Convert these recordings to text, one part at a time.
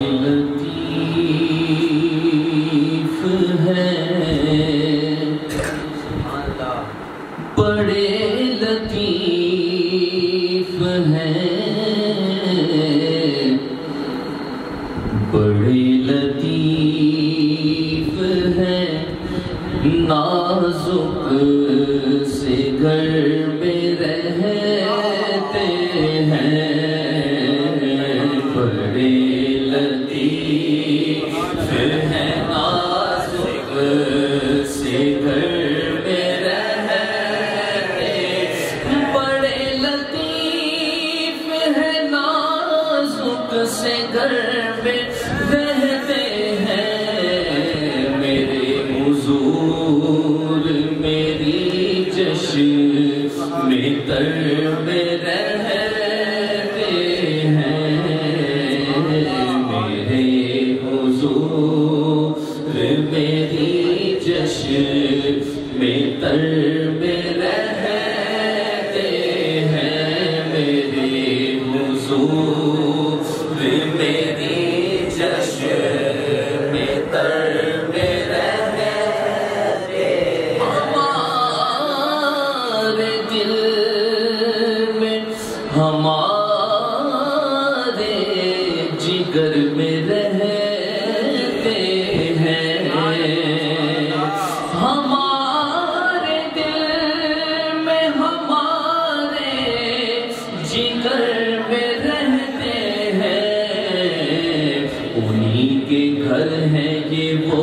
لطیف ہے بڑے لطیف ہیں بڑے لطیف ہیں نازک سے گھر میں رہتے ہیں بڑے لطیف ہیں نازک سے گھر میں رہتے بڑے لطیف ہیں نازک سے گھر میں رہتے ہیں میرے حضور میری جشن میں تر میں رہتے ہیں میرے حضور میری جشن میں تر میں رہتے ہیں میرے حضور میری جشن میں تر میں رہتے ہمارے دل میں ہمارے جگر میں رہتے ہیں ہمارے دل میں ہمارے جگر میں رہتے ہیں انہی کے گھر ہیں یہ وہ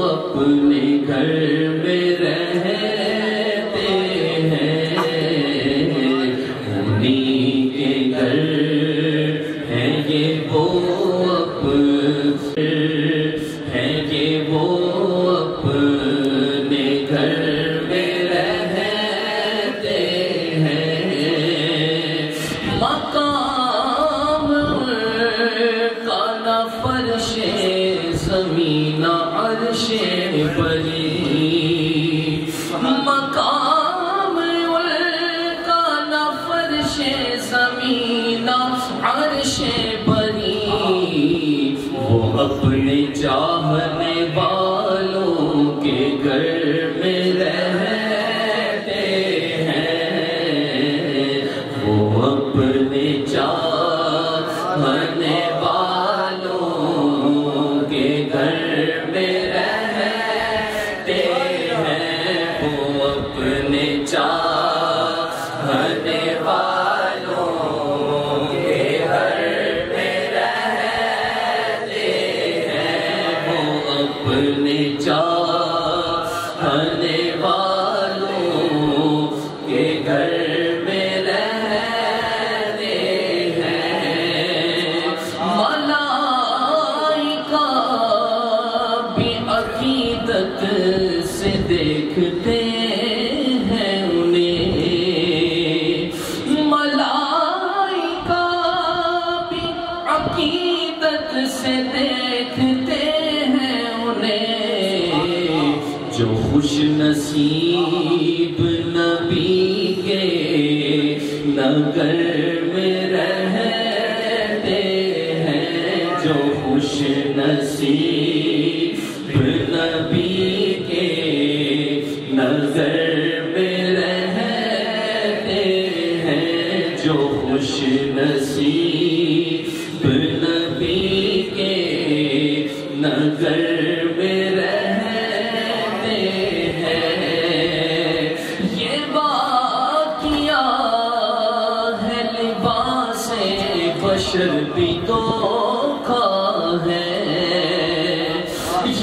اپنے گھر میں رہتے ہیں انہی کے گھر ہیں یہ وہ ہیں یہ وہ اپنے گھر میں رہتے ہیں مقام کا نہ فرش زمین عرش بری مقام کا نہ فرش زمین عرش بری وہ اپنے چاہنے والوں کے گھر میں رہتے ہیں وہ اپنے چاہنے والوں کے گھر میں رہتے ہیں وہ اپنے چاہنے والوں کے گھر میں رہتے ہیں وہ اپنے چاہنے والوں کے گھر میں رہتے ہیں ملائکہ بھی عقیدت سے دیکھتے ہیں انہیں ملائکہ بھی عقیدت سے دیکھتے ہیں انہیں جو خوش نصیب نبی کے نگر میں رہتے ہیں جو خوش نصیب نبی کے نگر میں رہتے ہیں جو خوش نصیب نبی کے نگر میں رہتے ہیں یہ واقعہ ہے لباس بشر بھی دھوکا ہے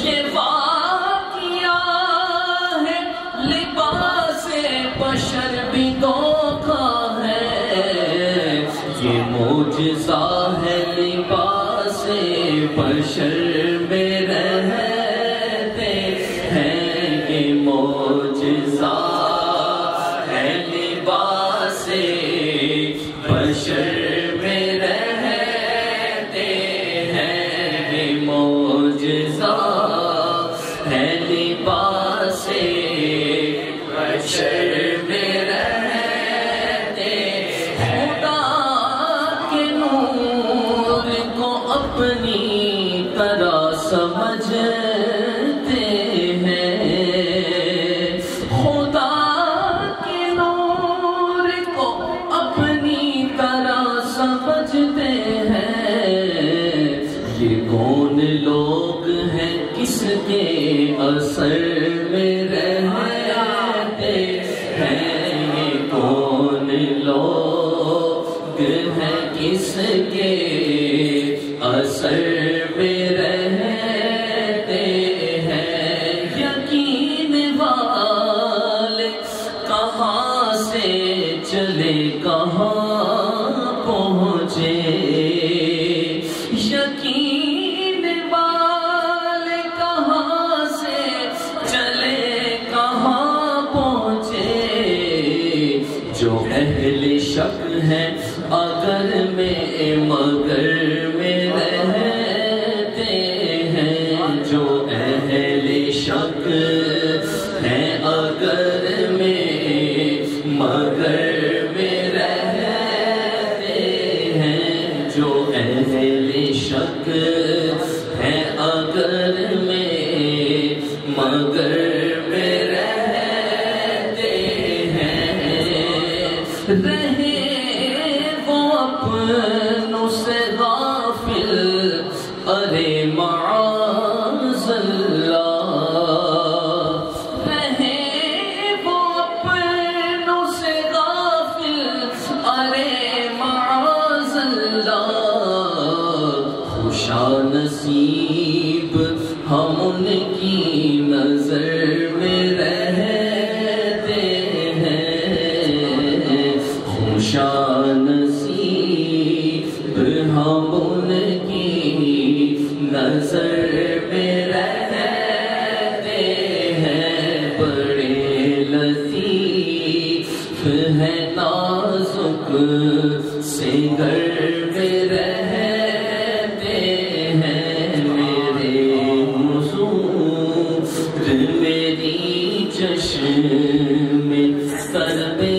یہ واقعہ ہے لباس بشر بھی دھوکا ہے یہ معجزہ ہے لباس بشر میں رہتے ہیں یہ معجزہ ہے لباس بشر میں رہتے ہیں یہ معجزہ ہے لباس بشر میں رہتے خدا کے نور کو اپنی طرح سمجھتے ہیں، خدا کے نور کو اپنی طرح سمجھتے ہیں۔ یہ کون لوگ ہیں کس کے اثر میں رہتے ہیں، یہ کون لوگ ہیں کس کے اثر میں رہتے ہیں۔ یقین والے کہاں سے چلے کہاں پہنچے، یقین والے کہاں سے چلے کہاں پہنچے۔ جو اہل شک ہے اگر میں مگر میں رہتے ہیں، جو اہل شک ہے اگر میں مگر میں رہتے ہیں، جو اہل شک ہے اگر میں مگر میں رہتے ہیں، رہے وہ اپنوں سے غافل، ارے معاذ اللہ، رہے وہ اپنوں سے غافل، ارے معاذ اللہ۔ خوشا نصیب ہم ان کی نظر میں رہتے ہیں، خوشا نصیب ہم ان کی نظر میں رہتے ہیں۔ بڑے لطیف ہیں نازک سے گھر میں رہتے ہیں، میرے حضور میری چشم تر میں